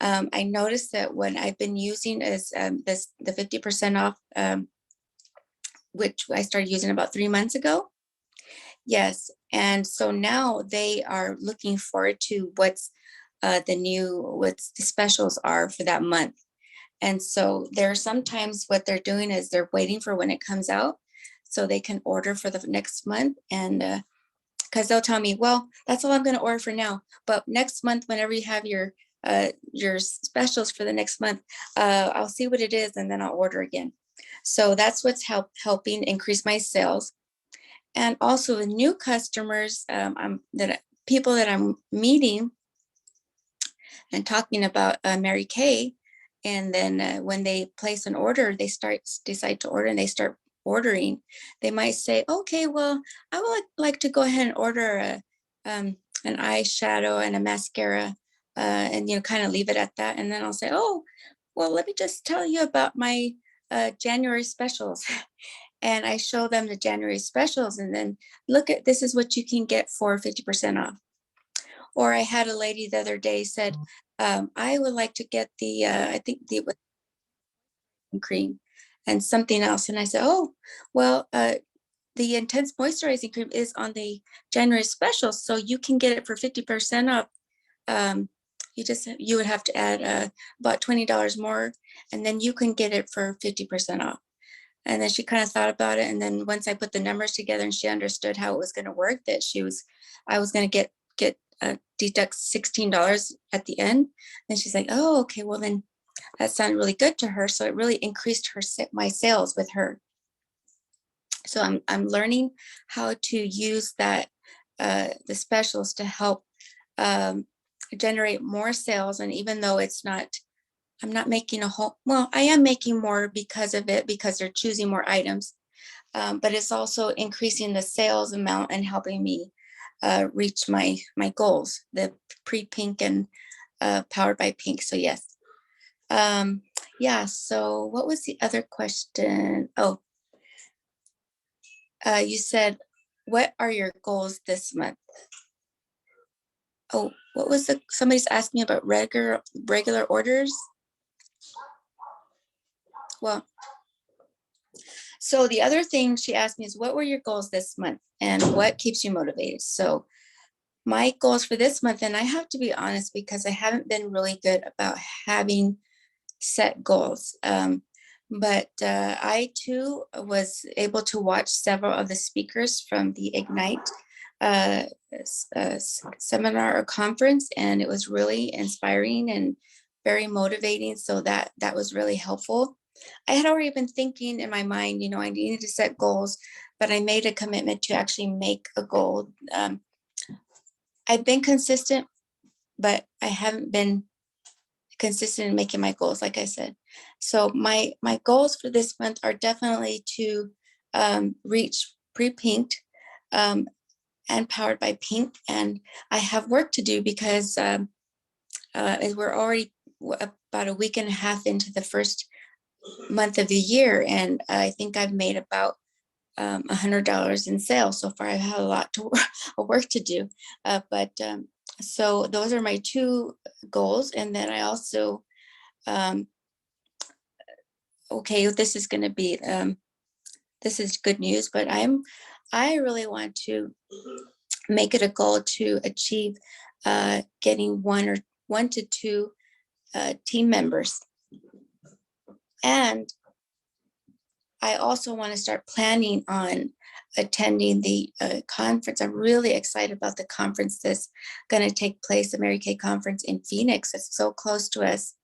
Speaker 4: I noticed that when I've been using is the 50% off, which I started using about 3 months ago. Yes, and so now they are looking forward to what's what the specials are for that month. And so there are sometimes what they're doing is they're waiting for when it comes out so they can order for the next month. And because they'll tell me, well, that's all I'm going to order for now. But next month, whenever you have your specials for the next month, I'll see what it is and then I'll order again. So that's what's helping increase my sales. And also the new customers, people that I'm meeting and talking about Mary Kay. And then when they place an order, they decide to order and they start ordering. They might say, okay, well, I would like to go ahead and order an eyeshadow and a mascara, and kind of leave it at that. And then I'll say, oh, well, let me just tell you about my January specials. And I show them the January specials, and then this is what you can get for 50% off. Or I had a lady the other day said, I would like to get the, I think the cream and something else. And I said, oh, well, the Intense Moisturizing Cream is on the January special, so you can get it for 50% off. You would have to add about $20 more, and then you can get it for 50% off. And then she kind of thought about it, and then once I put the numbers together and she understood how it was going to work, that I was going to get deduct $16 at the end. And she's like, oh, okay, well then that sounded really good to her. So it really increased my sales with her. So I'm learning how to use that the specials to help generate more sales. And even though I'm not making I am making more because of it, because they're choosing more items, but it's also increasing the sales amount and helping me reach my goals, the pre-pink and powered by pink. So yes. Yeah, so what was the other question? Oh, you said, what are your goals this month? Oh, what was somebody's asking me about regular orders? Well, so the other thing she asked me is, what were your goals this month and what keeps you motivated? So my goals for this month, and I have to be honest because I haven't been really good about having set goals. But I too was able to watch several of the speakers from the Ignite seminar or conference, and it was really inspiring and very motivating. So that was really helpful. I had already been thinking in my mind, I needed to set goals, but I made a commitment to actually make a goal. I've been consistent, but I haven't been consistent in making my goals, like I said. So my goals for this month are definitely to reach pre-pinked and powered by pink. And I have work to do because we're already about a week and a half into the first month of the year, and I think I've made about $100 in sales so far. I've had a lot of work to do, but so those are my two goals. And then I also okay, this is going to be this is good news, but I really want to make it a goal to achieve getting one to two team members. And I also want to start planning on attending the conference. I'm really excited about the conference that's going to take place, the Mary Kay conference in Phoenix. It's so close to us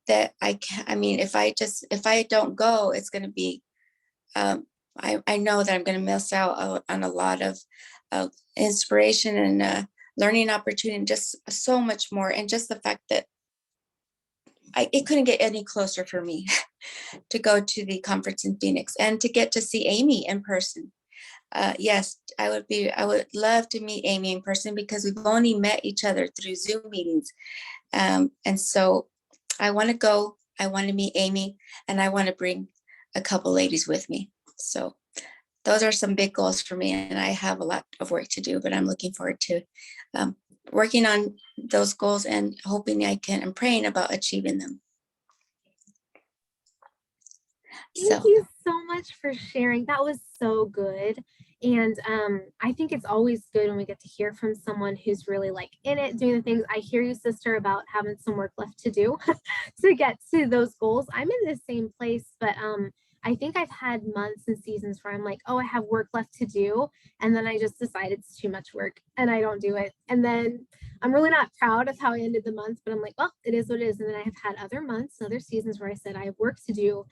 Speaker 4: that if I don't go, it's going to be, I know that I'm going to miss out on a lot of inspiration and learning opportunity, and just so much more. And just the fact that it couldn't get any closer for me to go to the conference in Phoenix and to get to see Amy in person. Yes, I would love to meet Amy in person because we've only met each other through Zoom meetings. And so I want to go, I want to meet Amy, and I want to bring a couple ladies with me. So those are some big goals for me, and I have a lot of work to do, but I'm looking forward to working on those goals and hoping I'm praying about achieving them.
Speaker 1: Thank you so much for sharing. That was so good. And I think it's always good when we get to hear from someone who's really like in it, doing the things. I hear you, sister, about having some work left to do to get to those goals. I'm in the same place, but I think I've had months and seasons where I'm like, oh, I have work left to do. And then I just decide it's too much work and I don't do it. And then I'm really not proud of how I ended the month, but I'm like, well, it is what it is. And then I have had other months, other seasons where I said I have work to do.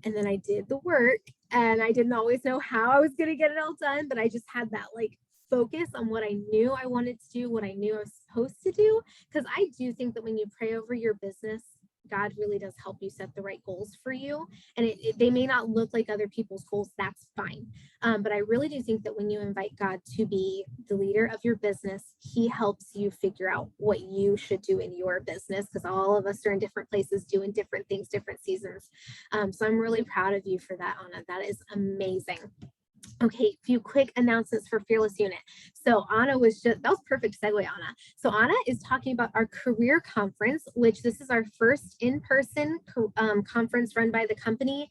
Speaker 1: And then I did the work, and I didn't always know how I was going to get it all done, but I just had that like focus on what I knew I wanted to do, what I knew I was supposed to do. Because I do think that when you pray over your business, God really does help you set the right goals for you. And they may not look like other people's goals. That's fine. But I really do think that when you invite God to be the leader of your business, he helps you figure out what you should do in your business, because all of us are in different places doing different things, different seasons. So I'm really proud of you for that, Anna. That is amazing. Okay, few quick announcements for Fearless Unit. So Anna that was perfect segue, Anna. So Anna is talking about our career conference, which this is our first in-person conference run by the company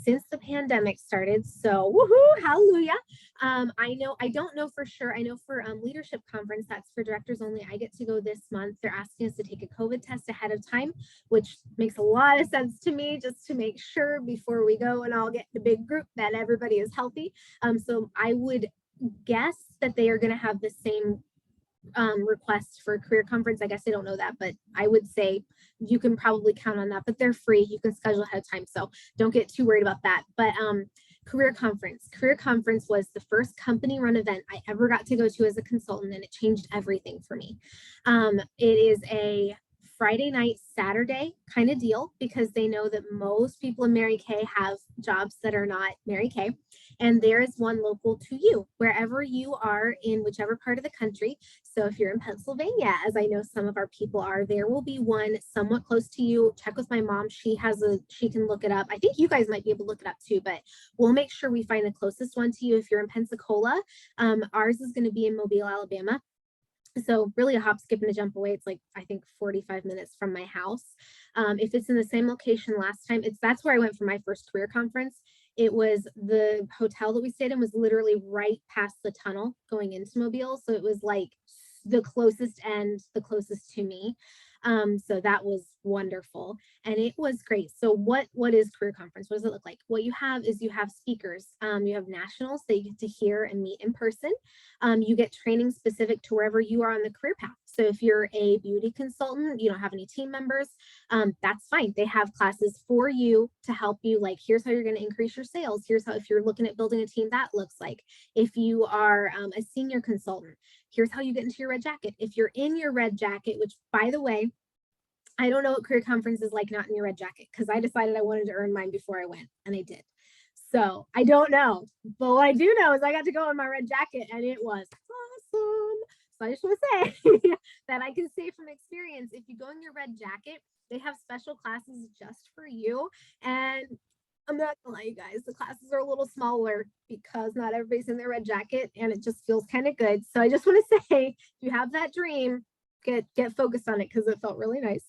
Speaker 1: since the pandemic started. So woohoo, hallelujah. I don't know for sure. I know for leadership conference, that's for directors only. I get to go this month. They're asking us to take a COVID test ahead of time, which makes a lot of sense to me, just to make sure before we go and all get in a big group that everybody is healthy. So I would guess that they are going to have the same requests for career conference. I guess I don't know that, but I would say you can probably count on that, but they're free. You can schedule ahead of time. So don't get too worried about that. But career conference was the first company run event I ever got to go to as a consultant, and it changed everything for me. It is a Friday night, Saturday kind of deal, because they know that most people in Mary Kay have jobs that are not Mary Kay. And there is one local to you, wherever you are in whichever part of the country. So if you're in Pennsylvania, as I know some of our people are, there will be one somewhat close to you. Check with my mom. She can look it up. I think you guys might be able to look it up too, but we'll make sure we find the closest one to you. If you're in Pensacola, ours is going to be in Mobile, Alabama. So really a hop, skip, and a jump away. It's like, I think 45 minutes from my house. If it's in the same location last time, that's where I went for my first career conference. It was the hotel that we stayed in was literally right past the tunnel going into Mobile. So it was like the closest end, the closest to me. So that was wonderful, and it was great. So what is career conference? What does it look like? What you have is you have speakers. You have nationals that you get to hear and meet in person. You get training specific to wherever you are on the career path. So if you're a beauty consultant, you don't have any team members, that's fine. They have classes for you to help you. Like, here's how you're going to increase your sales. Here's how, if you're looking at building a team, that looks like. If you are a senior consultant, here's how you get into your red jacket. If you're in your red jacket, which, by the way, I don't know what career conference is like not in your red jacket, because I decided I wanted to earn mine before I went, and I did. So I don't know, but what I do know is I got to go in my red jacket, and it was awesome. So I just want to say that I can say from experience, if you go in your red jacket, they have special classes just for you. And I'm not gonna lie, you guys, the classes are a little smaller because not everybody's in their red jacket, and it just feels kind of good. So I just want to say, if you have that dream, get focused on it, because it felt really nice.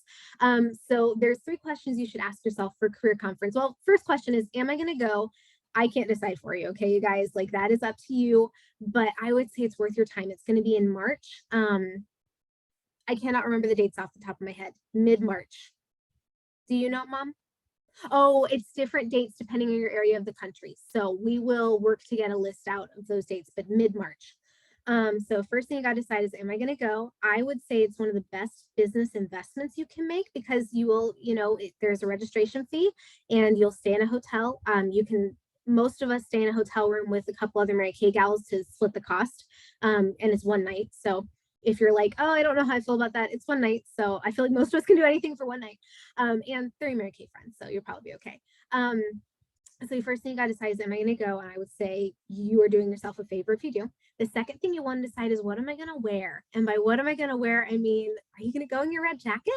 Speaker 1: So there's 3 questions you should ask yourself for career conference. Well, first question is, am I going to go? I can't decide for you. Okay, you guys, like, that is up to you, but I would say it's worth your time. It's going to be in March. I cannot remember the dates off the top of my head. Mid-March. Do you know, Mom? Oh, it's different dates depending on your area of the country. So we will work to get a list out of those dates, but mid-March. So first thing you got to decide is, am I going to go? I would say it's one of the best business investments you can make, because you will, there's a registration fee, and you'll stay in a hotel. Most of us stay in a hotel room with a couple other Mary Kay gals to split the cost. And it's one night. So if you're like, oh, I don't know how I feel about that, it's one night. So I feel like most of us can do anything for one night. And 3 Mary Kay friends, so you'll probably be okay. So the first thing you got to decide is, am I going to go? And I would say you are doing yourself a favor if you do. The second thing you want to decide is, what am I going to wear? And by what am I going to wear, I mean, are you going to go in your red jacket?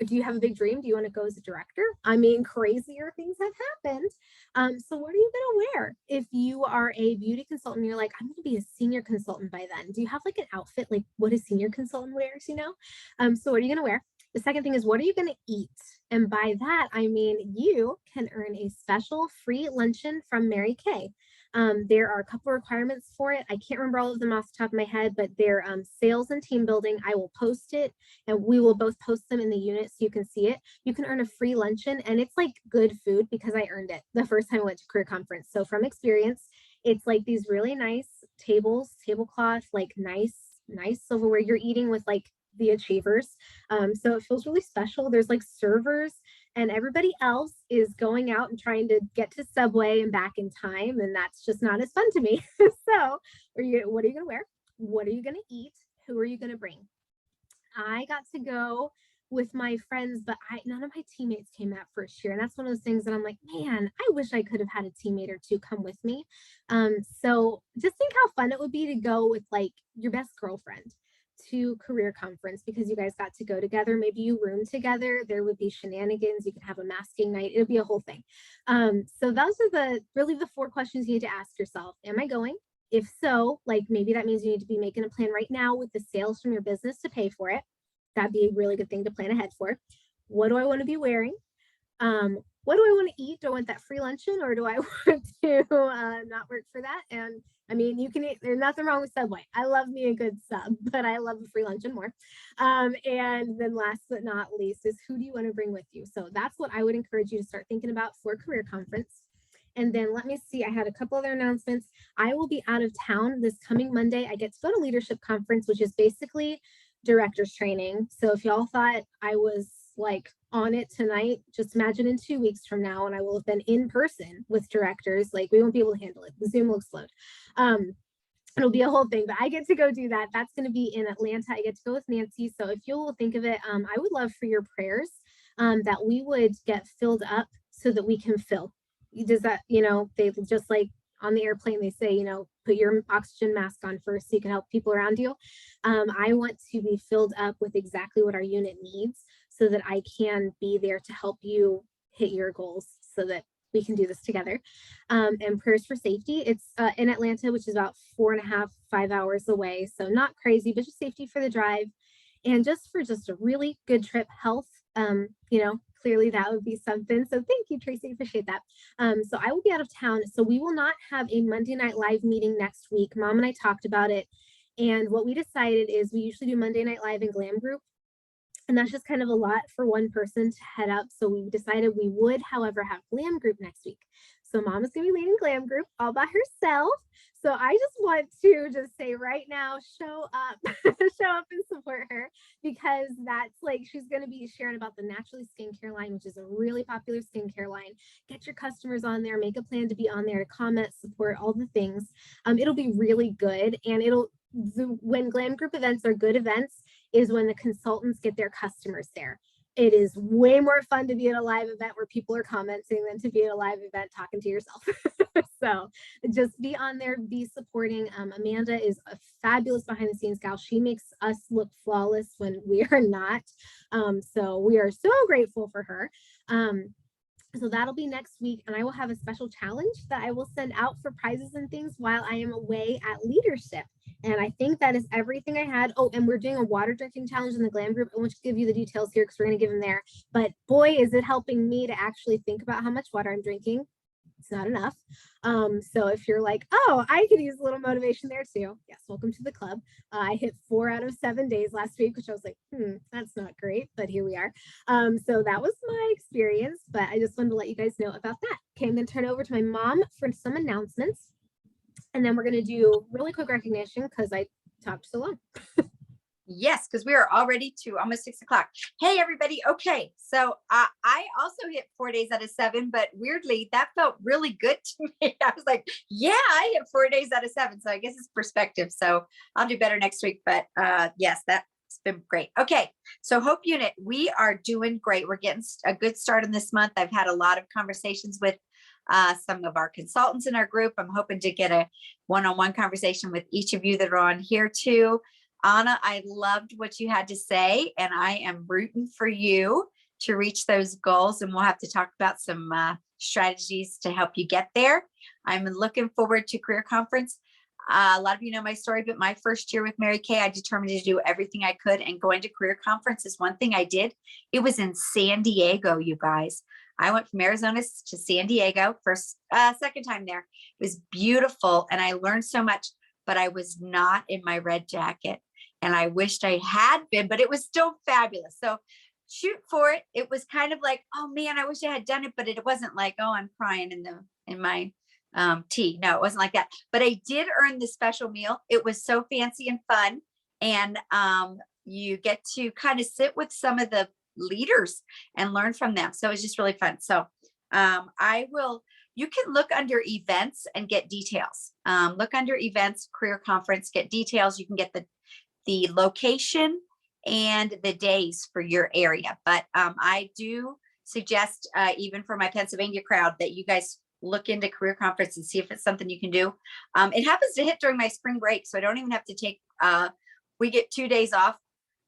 Speaker 1: Do you have a big dream? Do you want to go as a director? I mean, crazier things have happened. So what are you going to wear? If you are a beauty consultant, you're like, I'm going to be a senior consultant by then. Do you have like an outfit, like what a senior consultant wears, So what are you going to wear? The second thing is, what are you going to eat? And by that, I mean, you can earn a special free luncheon from Mary Kay. There are a couple of requirements for it. I can't remember all of them off the top of my head, but they're sales and team building. I will post it, and we will both post them in the unit so you can see it. You can earn a free luncheon, and it's like good food, because I earned it the first time I went to career conference. So from experience, it's like these really nice tablecloth, like nice silverware. You're eating with like the achievers. So it feels really special. There's like servers, and everybody else is going out and trying to get to Subway and back in time. And that's just not as fun to me. So what are you going to wear? What are you going to eat? Who are you going to bring? I got to go with my friends, but none of my teammates came that first year. And that's one of those things that I'm like, man, I wish I could have had a teammate or two come with me. So just think how fun it would be to go with like your best girlfriend to career conference, because you guys got to go together. Maybe you room together. There would be shenanigans. You could have a masking night. It would be a whole thing. So those are really the 4 questions you need to ask yourself. Am I going? If so, like maybe that means you need to be making a plan right now with the sales from your business to pay for it. That'd be a really good thing to plan ahead for. What do I want to be wearing? what do I want to eat? Do I want that free luncheon, or do I want to not work for that? And I mean, you can eat, there's nothing wrong with Subway. I love me a good sub, but I love a free luncheon more. And then last but not least is, who do you want to bring with you? So that's what I would encourage you to start thinking about for career conference. And then let me see, I had a couple other announcements. I will be out of town this coming Monday. I get to go to leadership conference, which is basically director's training. So if y'all thought I was like on it tonight, just imagine in 2 weeks from now, and I will have been in person with directors. Like, we won't be able to handle it. The Zoom will explode. It'll be a whole thing, but I get to go do that. That's going to be in Atlanta. I get to go with Nancy. So if you'll think of it, I would love for your prayers that we would get filled up so that we can fill. Does that, they just like on the airplane, they say, put your oxygen mask on first so you can help people around you. I want to be filled up with exactly what our unit needs so that I can be there to help you hit your goals so that we can do this together. And prayers for safety. It's in Atlanta, which is about 4.5, 5 hours away. So not crazy, but just safety for the drive. And just for just a really good trip, health, clearly that would be something. So thank you, Tracy, appreciate that. So I will be out of town. So we will not have a Monday Night Live meeting next week. Mom and I talked about it. And what we decided is we usually do Monday Night Live in Glam Group. And that's just kind of a lot for one person to head up. So we decided we would, however, have Glam Group next week. So Mom is going to be leading Glam Group all by herself. So I just want to just say right now, show up, show up and support her, because that's like, she's going to be sharing about the Naturally Skincare line, which is a really popular skincare line. Get your customers on there, make a plan to be on there, to comment, support, all the things. It'll be really good. And when Glam Group events are good events is when the consultants get their customers there. It is way more fun to be at a live event where people are commenting than to be at a live event talking to yourself. So just be on there, be supporting. Amanda is a fabulous behind the scenes gal. She makes us look flawless when we are not. So we are so grateful for her. So that'll be next week, and I will have a special challenge that I will send out for prizes and things while I am away at leadership. And I think that is everything I had. Oh, and we're doing a water drinking challenge in the Glam Group. I won't give you the details here because we're going to give them there. But boy, is it helping me to actually think about how much water I'm drinking. It's not enough. So if you're like, oh, I could use a little motivation there too. Yes, welcome to the club. I hit 4 out of 7 days last week, which I was like, that's not great, but here we are. So that was my experience, but I just wanted to let you guys know about that. Okay, I'm going to turn it over to my mom for some announcements. And then we're going to do really quick recognition because I talked so long.
Speaker 3: Yes, because we are already to almost 6 o'clock. Hey, everybody. Okay. So I also hit 4 days out of 7, but weirdly, that felt really good to me. I was like, yeah, I hit 4 days out of 7. So I guess it's perspective. So I'll do better next week. But yes, that's been great. Okay. So Hope Unit, we are doing great. We're getting a good start in this month. I've had a lot of conversations with some of our consultants in our group. I'm hoping to get a one-on-one conversation with each of you that are on here too. Anna, I loved what you had to say, and I am rooting for you to reach those goals, and we'll have to talk about some strategies to help you get there. I'm looking forward to Career Conference. A lot of you know my story, but my first year with Mary Kay, I determined to do everything I could, and going to Career Conference is one thing I did. It was in San Diego, you guys. I went from Arizona to San Diego for second time there. It was beautiful, and I learned so much, but I was not in my red jacket. And I wished I had been, but it was still fabulous. So shoot for it. It was kind of like, oh man, I wish I had done it, but it wasn't like, oh, I'm crying in my tea. No, it wasn't like that. But I did earn the special meal. It was so fancy and fun. And you get to kind of sit with some of the leaders and learn from them. So it was just really fun. So you can look under events and get details. Look under events, Career Conference, get details. You can get the location and the days for your area. But I do suggest, even for my Pennsylvania crowd, that you guys look into Career Conference and see if it's something you can do. It happens to hit during my spring break, so I don't even have to take, we get 2 days off.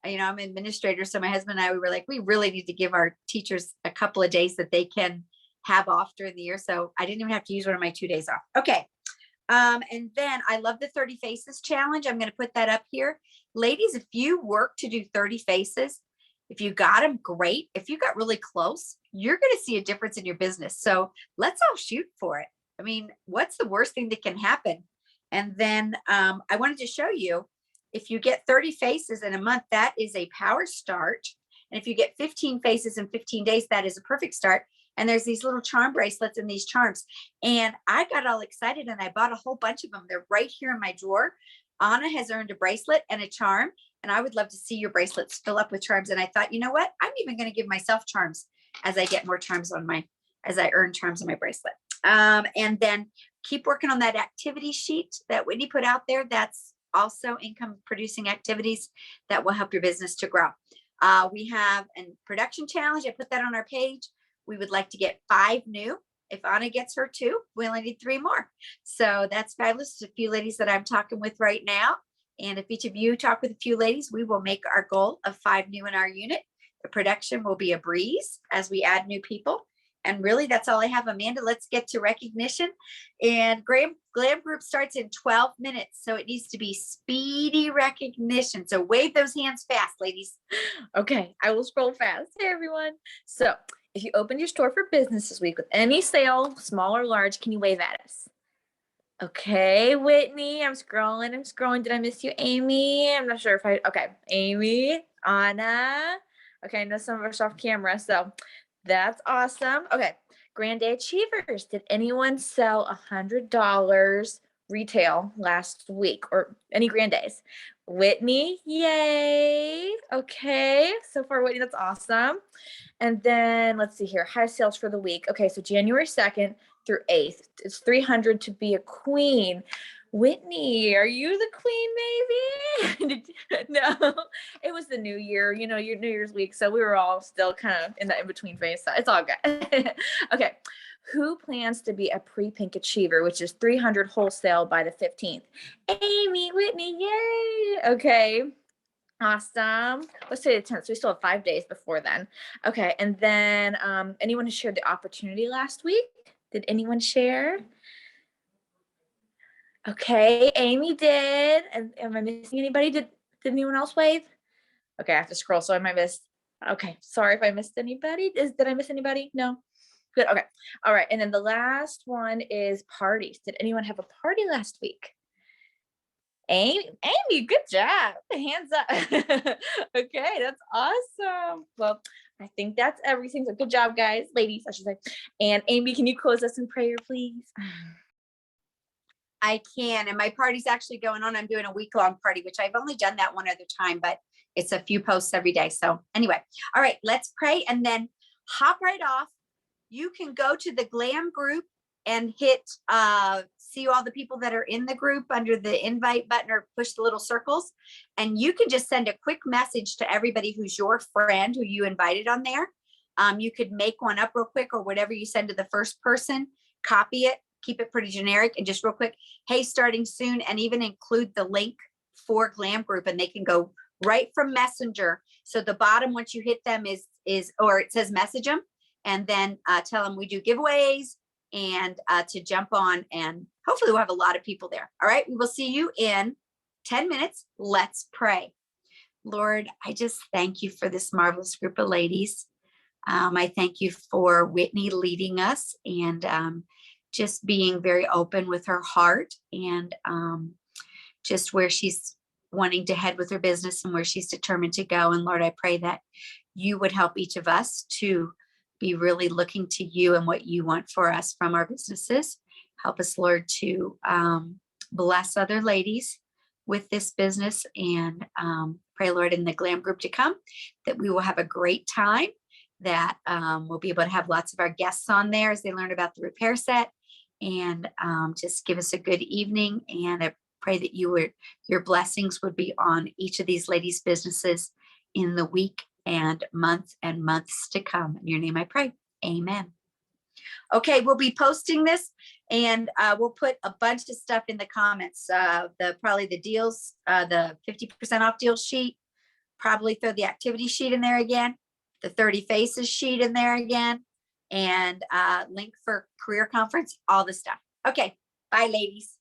Speaker 3: I'm an administrator, so my husband and I, we were like, we really need to give our teachers a couple of days that they can have off during the year. So I didn't even have to use one of my 2 days off. Okay. And then I love the 30 Faces challenge. I'm going to put that up here. Ladies, if you work to do 30 faces, If you got them, great. If you got really close, you're going to see a difference in your business. So let's all shoot for it. I mean, what's the worst thing that can happen? And then I wanted to show you, if you get 30 faces in a month, that is a power start. And if you get 15 faces in 15 days, that is a perfect start. And there's these little charm bracelets and these charms. And I got all excited and I bought a whole bunch of them. They're right here in my drawer. Anna has earned a bracelet and a charm. And I would love to see your bracelets fill up with charms. And I thought, you know what? I'm even going to give myself charms as I get more charms on as I earn charms on my bracelet. And then keep working on that activity sheet that Whitney put out there. That's also income producing activities that will help your business to grow. We have a production challenge. I put that on our page. We would like to get 5 new. If Anna gets her 2, we only need 3 more. So that's fabulous. There's a few ladies that I'm talking with right now. And if each of you talk with a few ladies, we will make our goal of 5 new in our unit. The production will be a breeze as we add new people. And really, that's all I have. Amanda, let's get to recognition. And Glam Group starts in 12 minutes. So it needs to be speedy recognition. So wave those hands fast, ladies.
Speaker 5: Okay, I will scroll fast. Hey, everyone. So if you opened your store for business this week with any sale, small or large, can you wave at us? Okay, Whitney, I'm scrolling. Did I miss you, Amy? I'm not sure if okay, Amy, Anna. Okay, I know some of us off camera, so that's awesome. Okay, Grand Day Achievers. Did anyone sell $100 retail last week or any Grand Days? Whitney, yay. Okay, so far, Whitney, that's awesome. And then let's see here, high sales for the week. Okay, so January 2nd through 8th, it's 300 to be a queen. Whitney, are you the queen, maybe? No, it was the new year, your New Year's week. So we were all still kind of in that in-between phase. So it's all good. Okay. Who plans to be a pre-pink achiever, which is 300 wholesale by the 15th? Amy, Whitney, yay. Okay. Awesome. Let's say the 10th. So we still have 5 days before then. Okay. And then anyone who shared the opportunity last week? Did anyone share? Okay, Amy did. And am I missing anybody? Did anyone else wave? Okay, I have to scroll, so I might miss. Okay, sorry if I missed anybody. Did I miss anybody? No. Good. Okay. All right. And then the last one is parties. Did anyone have a party last week? Amy, good job. Hands up. Okay, that's awesome. Well, I think that's everything. So good job, guys, ladies, I should say. And Amy, can you close us in prayer, please?
Speaker 3: I can. And my party's actually going on. I'm doing a week-long party, which I've only done that one other time, but it's a few posts every day. So anyway, all right, let's pray and then hop right off. You can go to the Glam group and hit see all the people that are in the group under the invite button or push the little circles. And you can just send a quick message to everybody who's your friend who you invited on there. You could make one up real quick or whatever you send to the first person, copy it, keep it pretty generic and just real quick, hey, starting soon, and even include the link for Glam group and they can go right from Messenger. So the bottom, once you hit them is or it says message them and then tell them we do giveaways and to jump on and hopefully we'll have a lot of people there. All right, we will see you in 10 minutes. Let's pray. Lord, I just thank you for this marvelous group of ladies. I thank you for Whitney leading us and just being very open with her heart and just where she's wanting to head with her business and where she's determined to go. And Lord, I pray that you would help each of us to be really looking to you and what you want for us from our businesses. Help us, Lord, to bless other ladies with this business and pray, Lord, in the Glam group to come, that we will have a great time, that we'll be able to have lots of our guests on there as they learn about the repair set and just give us a good evening. And I pray that your blessings would be on each of these ladies' businesses in the week and months to come. In your name I pray. Amen. Okay, we'll be posting this and we'll put a bunch of stuff in the comments. Probably the deals, the 50% off deal sheet, probably throw the activity sheet in there again, the 30 faces sheet in there again, and link for career conference, all the stuff. Okay, bye ladies.